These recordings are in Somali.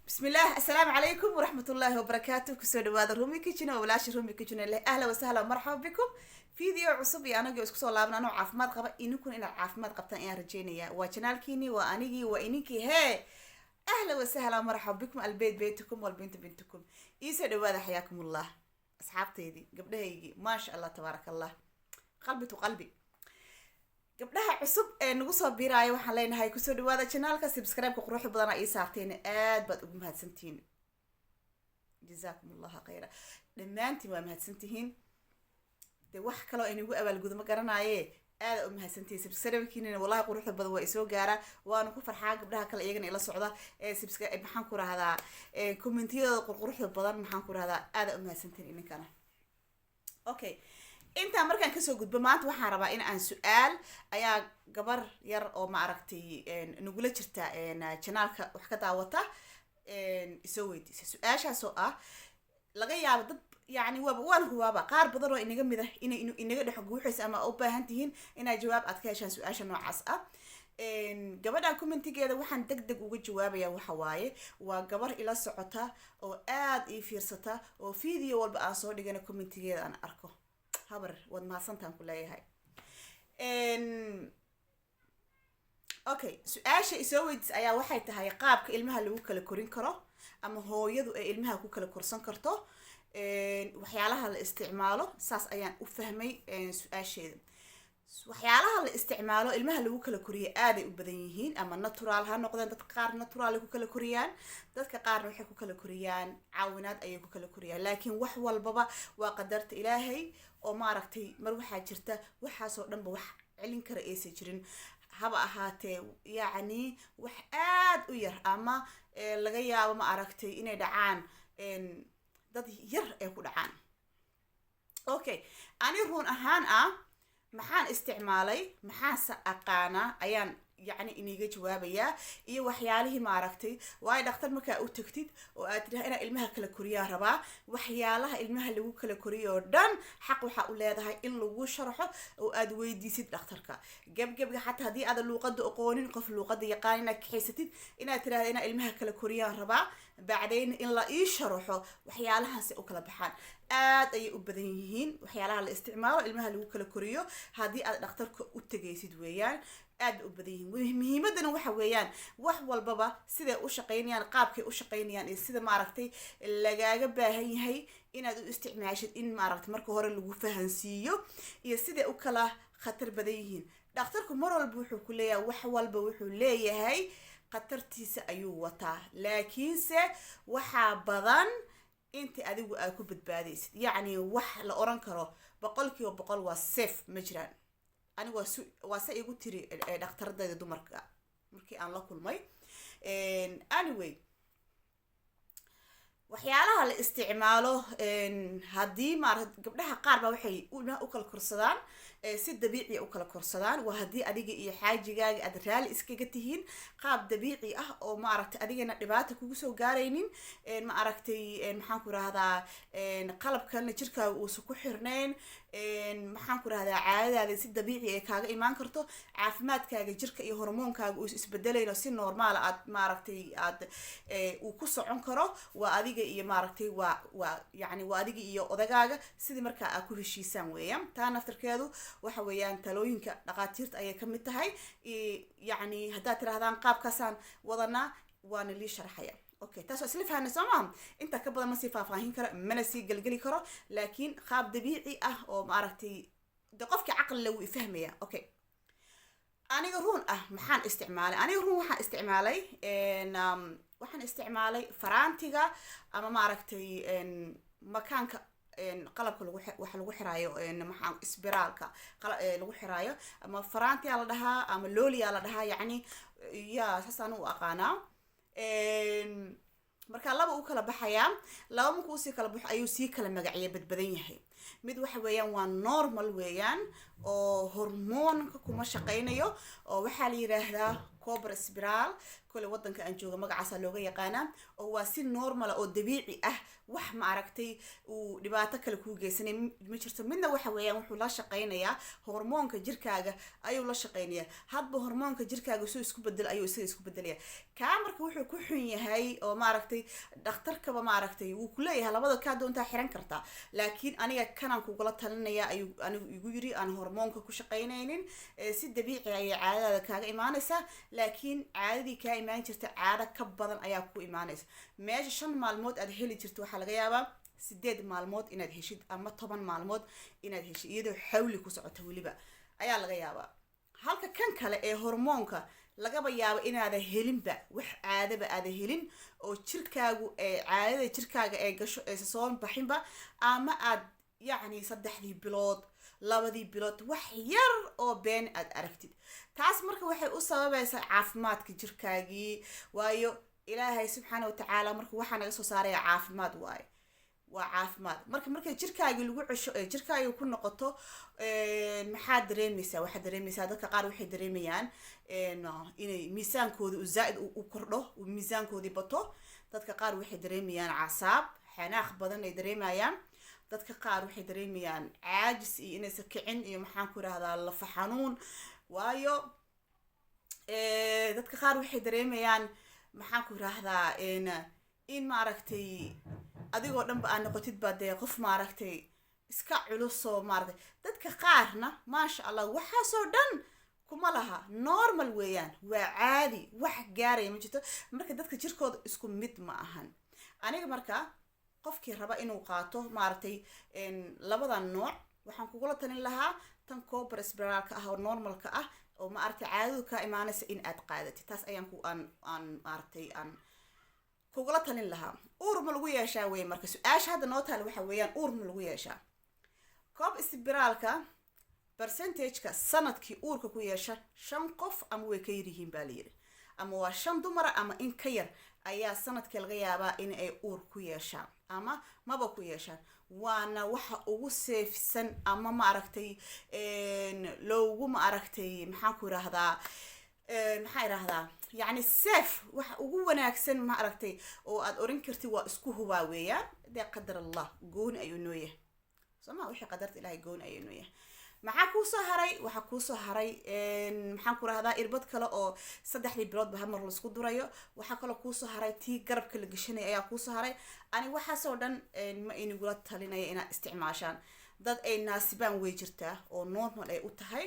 بسم الله السلام عليكم ورحمة الله وبركاته. كسر هذا رومي كيتشن وبلاش رومي كيتشن الله أهلا وسهلا ومرحبا بكم. فيديو عصب أنا جو اسكسو لابنا أنا عافمات قبل إنكم إن عافمات قبتان إيه رجينيا وشنال كيني وأنيجي وإنيكي هاي أهلا وسهلا ومرحبا بكم. البيت بيتكم والبنت بنتكم. يسعد هذا حياكم الله أصحابتي دي قبلها يجي ما شاء الله تبارك الله قلبي وقلبي. gabdhaha cusub ee nagu soo biiraayo waxaan leenahay ku soo dhawaada channelka subscribe-ka quruxda badan ay saarteen aad baad ugu mahadsantihiin jazakumullahu khayra dhamaantiin waa mahadsantihiin de wax kale oo inagu abaalgudo ma garanaaye aad u mahadsantihiin subscribe-kiina wallahi quruxda badan waa isoo gaara waana ku farxaa gabdhaha kale iyagana ila socda ee subscribe maxaan ku raahdaa commentiyada quruxda badan maxaan ku raahdaa aad u mahadsantihiin idinkana. Okay, inta markaan kasoo gudbo maanta waxaan rabaa in aan su'aal ayaa gabar yar oo ma aragtay nagula jirta channelka wax ka daawata isoo weydiisay su'aashaas oo ah laga yaabo dad yani waan huwaaba qaar badan oo inaga mid ah inay inaga dhex guuxaysa ama u baahan tihiin inay jawaab aad ka heshaan su'aasha noocaas ah. gabadhan commentigeeda waxaan degdeg uga jawaabayaa waxa waaye waa gabar ila socota oo aad ii fiirsata oo video walba aan soo dhigana commentigeeda aan arko habar wad mahadsantaan ku leeyahay. Okay, su'aasha isoo weydiis ayaa waxay tahay qaabka ilmaha lagu kala korin karo ama hooyadu ay ilmaha ku kala korsan karto waxyaalaha la isticmaalo saas ayaan u fahmay su'aasheeda. waxyaalaha la isticmaalo ilmaha lagu kala koriyo aad ay u badan yihiin ama natural ha noqdeen dad qaar natural ay ku kala koriyaan dadka qaarna waxay ku kala koriyaan caawinaad ayay ku kala koriyaan laakiin wax walbaba waa qadarta ilaahay oo ma aragtay mar waxaa jirta waxaas oo dhanba wax celin kara aysan jirin haba ahaatee yacni wax aad u yar ama laga yaabo ma aragtay inay dhacaan dad yar ay ku dhacaan. Okay, ani run ahaan maxaan isticmaalay maxaanse aqaanaa ayaan yacni iniga jawaabayaa iyo waxyaalihii maaragtay waayo dhakhtar markaa u tagtid oo aad tidhaha inaa ilmaha kala koriyaan rabaa waxyaalaha ilmaha lagu kala koriyo oo dhan xaq waxaa u leedahay in lagu sharxo oo aad weydiisid dhakhtarka gebgebga xataa haddii aadan luuqada aqoonin qof luuqada yaqaan inaad kaxaysatid inaad tidhahda inaa ilmaha kala koriyaan rabaa bacdayna in la ii sharaxo waxyaalahaasi u kala baxaan aad ayay u badan yihiin waxyaalaha la isticmaalo ilmaha lagu kala koriyo haddii aad dhakhtarka u tagaysid weeyaan aad u badan yihiin. muhiimadana waxa weeyaan wax walbaba siday u shaqaynayaan qaabkay u shaqaynayaan iyo sida maaragtay lagaaga baahan yahay inaad u isticmaashid in maaragtay marka hore lagu fahansiiyo iyo siday u kala khatar badan yihiin. dhakhtarku mar walba wuxuu ku leeyahay wax walba wuxuu leeyahay khatartiisa ayuu wataa laakiinse waxaa badan inta adigu aad ku badbaadaysid yacni wax la oran karo 100% waa safe ma jiraan. anigu waa se igu tiri dhakhtaradayda dumarka markii aan la kulmay. Anyway, waxyaalaha la isticmaalo haddii maaragtay gabdhaha qaar baa waxay u kala korsadaan si dabiici u kala korsadaan waa haddii adiga iyo xaajigaaga aad raali iskaga tihiin qaab dabiici ah oo maaragtay adigana dhibaato kugu soo gaaraynin maaragtay maxaan ku rahdaa qalabkana jirkaaga uusan ku xirnayn maxaan ku rahdaa caadadaada si dabiici ay kaaga imaan karto caafimaadkaaga jirka iyo hormoonkaaga uu isbedelayno si normaal aad maaragtay aad uu ku socon karo waa adiga iyo maaragtay waa yacni waa adiga iyo odagaaga sidii markaa aad ku heshiisaan weeyaan. taa naftarkeedu waxa weeyaan talooyinka dhaqaatiirta ayay ka mid tahay yacni haddaad tirahdaan qaabkaasaan wadanaa waana lii sharaxaya. Okay, taas waa isla fahanay soo maaha inta ka badan ma sii faahfaahin karo mana sii gelgeli karo laakiin qaab dabiici ah oo maaragtay de qofkii caqli leh wuu ifahmaya. Okay, aniga run maxaan isticmaalay aniga run waxaan isticmaalay faraantiga ama maaragtay makaanka qalabka wax lagu xiraayo maxaan isbiraalka lagu xiraayo ama faraantiya la dhahaa ama looliya la dhahaa yacni yaa saasaan u aqaanaa. marka laba u kala baxayaa laba markuu sii kala baxo ayuu sii kala magaciya badbadan yahay. mid waxa weeyaan waa normal weeyaan oo hormoonka kuma shaqaynayo oo waxaa la yiraahdaa cobra spiral kole wadanka aan jooga magacaasa looga yaqaanaa oo waa si normal oo dabiici ah wax ma aragtay uu dhibaato kale ku geysanay ma jirto midna waxa weeyaan wuxuu la shaqeynayaa hormoonka jirkaaga ayuu la shaqeynayaa hadba hormoonka jirkaaga soo isku bedel ayuu isaga isku bedelaya ka marka wuxuu ku xun yahay oo ma aragtay dhakhtarkaba ma aragtay wuu ku leeyahay labada ka doontaa xiran kartaa laakiin aniga kanaan kugula talinaya ayuu anigu igu yiri aan hormoonka ku shaqeynaynin si dabiici ay caadada kaaga imaanaysa laakiin caadadii ka imaan jirta caada ka badan ayaa ku imaanaysa meesha 5 maalmood aad heli jirto waxa laga yaabaa 8 maalmood inaad heshid ama 10 maalmood inaad heshid iyadoo xawli ku socoto waliba ayaa laga yaabaa halka kan kale ee hormoonka lagaba yaabo inaada helinba wax caadaba aada helin oo jirkaagu ee caadada jirkaaga ee gasho ee soo baxinba ama aad yacni 3 bilood 2 bilood wax yar oo been aad aragtid taas marka waxay u sababaysaa caafimaadka jirkaagii waayo ilaahay subxaanahu wa ta'aala marka waxa naga soo saaray caafimaad waaye waa caafimaad marka jirkaaga lagu cesho ee jirkaaga ku noqoto maxaa dareemaysaa waxa dareemaysaa dadka qaar waxay dareemayaan inay miisaankooda u zaaid u kordho u miisaankoodii bato dadka qaar waxay dareemayaan casaab xanaaq badan ay dareemayaan dadka qaar waxay dareemayaan caajis iyo inaysan kicin iyo maxaan ku rahdaa lafa xanuun waayo dadka qaar waxay dareemayaan maxaan ku rahdaa in ma aragtay adigoo dhanba aan noqotid baa dee qof ma aragtay iska culus oo ma aragtay dadka qaarna maasha Allah waxaasoo dhan kuma laha normal weeyaan waa caadi wax gaaraya ma jirto marka dadka jirkooda isku mid ma ahan aniga marka qofkii raba inuu qaato ma aragtay labadan nooc waxaan kugula talin lahaa tan cobra spiralka ah oo normalka ah oo ma aragtay caadadu ka imaanaysa in aad qaadatid taas ayaan ku aan ma aragtay aan kugula talin lahaa uur ma lagu yeeshaa weey marka su'aasha hadda noo taal waxa weeyaan uur ma lagu yeeshaa koob spiralka percentage-ka sanadkii uurka ku yeesha 5 qof ama way ka yirihiin baa layiri ama waa 5 dumar ama in ka yar ayaa sanadkii laga yaabaa in ay uur ku yeeshaan ama maba ku yeeshaan waana waxa ugu seefsan ama ma aragtay loogu ma aragtay maxaan ku raahdaa maxaa iraahdaa يعني سيف wax ugu wanaagsan ma aragtay oo aad oran kartid waa isku hubaa weeyaan de qadar Allah goon ayuu nooyahay sama wixii qadarta Ilaahay goon ayuu nooyahay maxaa ku soo haray waxa ku soo haray maxaan ku raahdaa irbad kale oo 3 bilood ba mar la isku durayo waxa kale ku soo haray tii garabka la gashanay ayaa ku soo haray ani waxa soo dhan ma inagula talinaya inaad isticmaashaan dad ay naasibaan way jirtaa oo normal ay u tahay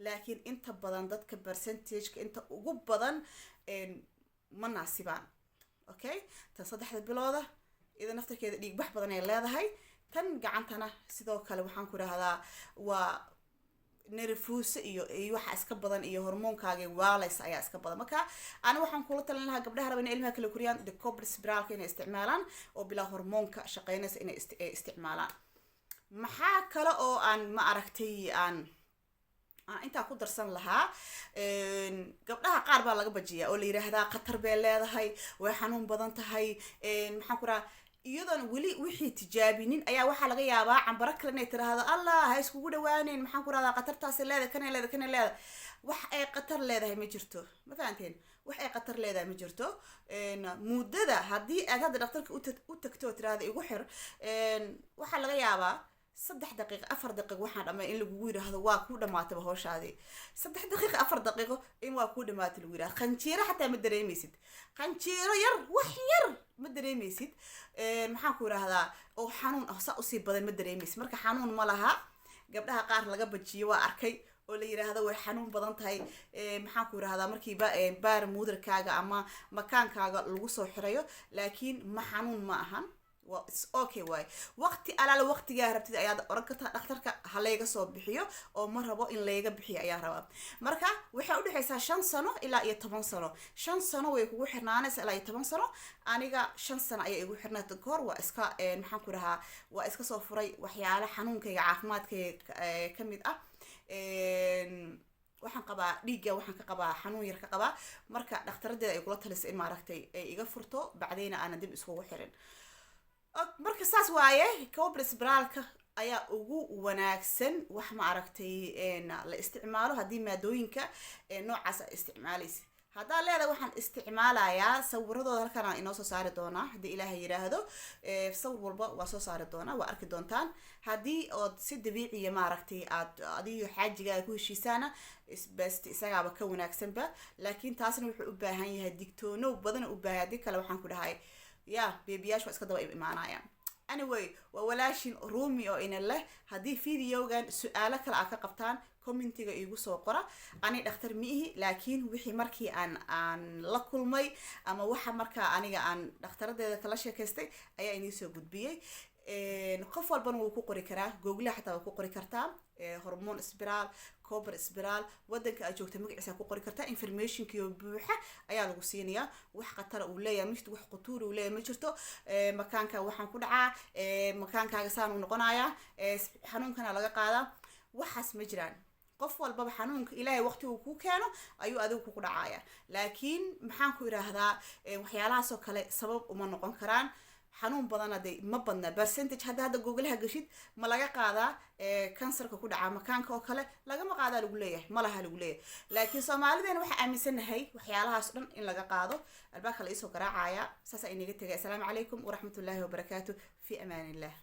laakiin inta badan dadka percentage-ka inta ugu badan ma naasibaan okay tan 3 bilooda ida naftarkeeda dhiig bax badan ay leedahay tan gacantana sidoo kale waxaan ku raahdaa waa nerfuuse iyo waxa iska badan iyo hormoonkaaga waalays ayaa iska badan marka ana waxaan kula talin lahaa gabdhaha raba in ilmaha kala koriyaan de cobra spiralka inay isticmaalaan oo bila hormoonka shaqeynaysa inay isticmaalaan maxaa kale oo aan ma aragtay aan inta ku darsan lahaa gabdhaha qaar baa laga bajiyaa oo la yiraahdaa qatar bay leedahay way xanuun badan tahay maxaan ku raaa iyadoon wali wixii tijaabinin ayaa waxa laga yaabaa cambaro kale inay tiraahdo Allah ha iskugu dhawaaneen maxaan ku raahdaa qatartaas leedahay kana leedahay wax ay qatar leedahay ma jirto ma fahanteen wax ay qatar leedahay ma jirto muddada hadii aad hadda dhakhtarka u tagto tiraahdo igu xir waxa laga yaabaa 3 daqiiqo 4 daqiiqo waxaan dhamay in lagu yiraahdo waa ku dhamaatay hawshaadii 3 daqiiqo 4 daqiiqo in waa ku dhamaatay lagu yiraahdo qanjiiro xataa ma dareemaysid qanjiiro yar wax yar ma dareemaysid maxaan ku yiraahdaa oo xanuun ah saa u sii badan ma dareemaysid marka xanuun ma laha gabdhaha qaar laga bajiyo waa arkay oo la yiraahdo way xanuun badan tahay maxaan ku yiraahdaa markii baar muudarkaaga ama makaankaaga lagu soo xirayo laakiin ma xanuun ma ahan it's okay way waqti alaala waqtiga rabtid ayaad oran kartaa dhakhtarka halayga soo bixiyo oo ma rabo in layga bixiyo ayaa rabaa marka waxa u dhaxaysaa 5 sano ilaa 10 sano 5 sano way kugu xirnaanaysaa ilaa 10 sano aniga 5 sano ayay igu xirnaatay goor waa iska maxaan ku rahaa waa iska soo furay waxyaalo xanuunkayga caafimaadkayga kamid ah waxaan qabaa dhiigga waxaan ka qabaa xanuun yar ka qabaa marka dhakhtaradda ay kula talisay in ma aragtay ay iga furto bacdayna aan dib iskugu xirin marka saas waaye cobra spiralka ayaa ugu wanaagsan wax ma aragtay la isticmaalo hadii maadooyinka noocaas isticmaalaysa haddaan leedahay waxaan isticmaalayaa sawiradooda halkan aan inoo soo saari doonaa haddii ilaahay yiraahdo sawir walba waa soo saari doonaa waa arki doontaan haddii ood si dabiiciya maaragtay aad adiyo xaajigaa ku heshiisaana best isagaaba ka wanaagsanba laakiin taasna wuxuu u baahan yahay digtoono badan u baahan haddii kale waxaan ku dhahay ya beebiyaash waa iska daba imaanayaan anyway waa walaashin rumi oo ina leh haddii videogan su-aalo kale aad ka qabtaan commentiga igu soo qora ani dhakhtar ma ihi laakiin wixii markii aan la kulmay ama waxa markaa aniga aan dhakhtaradeeda kala sheekaystay ayaa inii soo gudbiyey qof walbana wuu ku qori karaa google xataa waa ku qori kartaa hormone spiral cobra spiral wadanka aad joogta magaciisa ku qori kartaa informationkii buuxa ayaa lagu siinayaa wax khatar uu leeyahay mid wax qutuur uu leeyahay ma jirto makaanka waxaan ku dhacaa makaankaaga saan uu noqonayaa xanuunkana laga qaadaa waxaas ma jiraan qof walbaba xanuunka ilaahay waqti uu ku keeno ayuu adigu ku dhacaya laakiin maxaan ku iraahdaa waxyaalahaas oo kale sabab uma noqon karaan xanuun badan hadday ma badna percentage hadda googlaha gashid ma laga qaadaa kansarka ku dhaca makaanka oo kale lagama qaadaa lagu leeyahay ma laha lagu leeyahay laakiin soomaalideena waxaa aaminsanahay waxyaalahaas dhan in laga qaado albaabka la isoo garaacaya saas ay inaga tegay assalaamu calaykum waraxmatullaahi wabarakaatu fi amaanillah